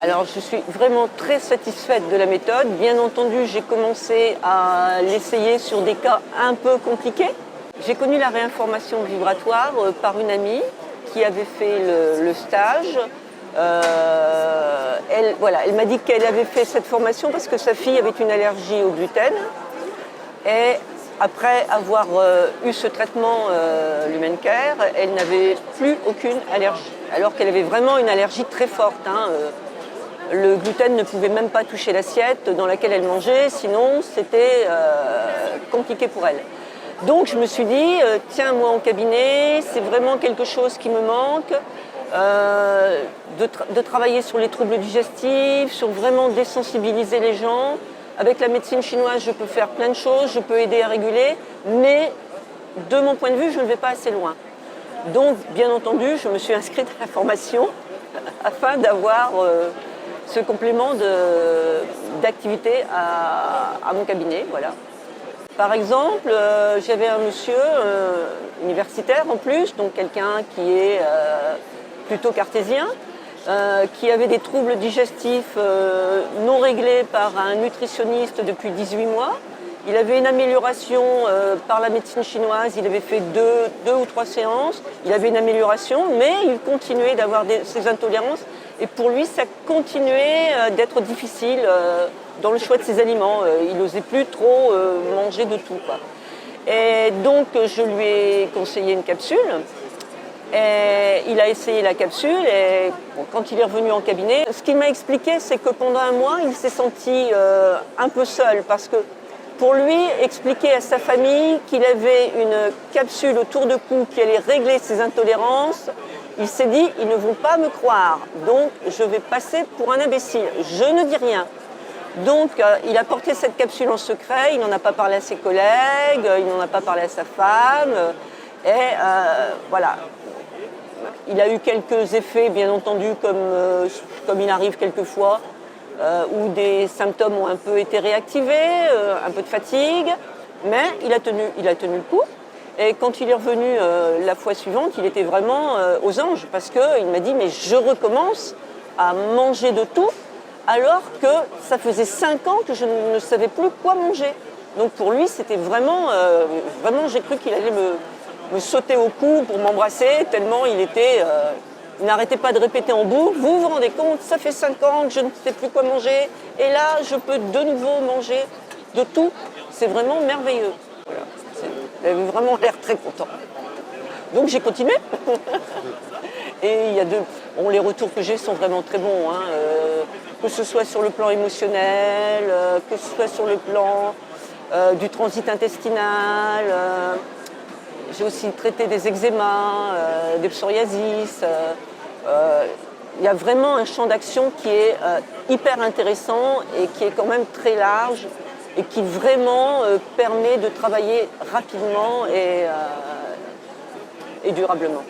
Alors, je suis vraiment très satisfaite de la méthode. Bien entendu, j'ai commencé à l'essayer sur des cas un peu compliqués. J'ai connu la réinformation vibratoire par une amie qui avait fait le stage. Elle m'a dit qu'elle avait fait cette formation parce que sa fille avait une allergie au gluten. Et après avoir eu ce traitement l'Humancare, elle n'avait plus aucune allergie. Alors qu'elle avait vraiment une allergie très forte. Le gluten ne pouvait même pas toucher l'assiette dans laquelle elle mangeait, sinon c'était compliqué pour elle. Donc je me suis dit, tiens, moi en cabinet, c'est vraiment quelque chose qui me manque, de travailler sur les troubles digestifs, sur vraiment désensibiliser les gens. Avec la médecine chinoise, je peux faire plein de choses, je peux aider à réguler, mais de mon point de vue, je ne vais pas assez loin. Donc, bien entendu, je me suis inscrite à la formation afin d'avoir ce complément d'activité à mon cabinet. Voilà. Par exemple, j'avais un monsieur universitaire en plus, donc quelqu'un qui est plutôt cartésien, qui avait des troubles digestifs non réglés par un nutritionniste depuis 18 mois. Il avait une amélioration par la médecine chinoise, il avait fait deux ou trois séances, il avait une amélioration, mais il continuait d'avoir ces intolérances. Et pour lui, ça continuait d'être difficile dans le choix de ses aliments. Il n'osait plus trop manger de tout, quoi. Et donc, je lui ai conseillé une capsule. Et il a essayé la capsule et quand il est revenu en cabinet, ce qu'il m'a expliqué, c'est que pendant un mois, il s'est senti un peu seul parce que pour lui, expliquer à sa famille qu'il avait une capsule autour de cou qui allait régler ses intolérances, il s'est dit, ils ne vont pas me croire, donc je vais passer pour un imbécile, je ne dis rien. Donc il a porté cette capsule en secret, il n'en a pas parlé à ses collègues, il n'en a pas parlé à sa femme, et voilà. Il a eu quelques effets, bien entendu, comme il arrive quelquefois, où des symptômes ont un peu été réactivés, un peu de fatigue, mais il a tenu le coup. Et quand il est revenu la fois suivante, il était vraiment aux anges, parce qu'il m'a dit « mais je recommence à manger de tout », alors que ça faisait 5 ans que je ne savais plus quoi manger. Donc pour lui, c'était vraiment, j'ai cru qu'il allait me sauter au cou pour m'embrasser, tellement il n'arrêtait pas de répéter en boucle. Vous vous rendez compte, ça fait 5 ans que je ne sais plus quoi manger, et là, je peux de nouveau manger de tout. C'est vraiment merveilleux. Voilà. Il avait vraiment l'air très content. Donc j'ai continué. Et les retours que j'ai sont vraiment très bons. Que ce soit sur le plan émotionnel, que ce soit sur le plan du transit intestinal. J'ai aussi traité des eczémas, des psoriasis. Il y a vraiment un champ d'action qui est hyper intéressant et qui est quand même très large et qui vraiment permet de travailler rapidement et durablement.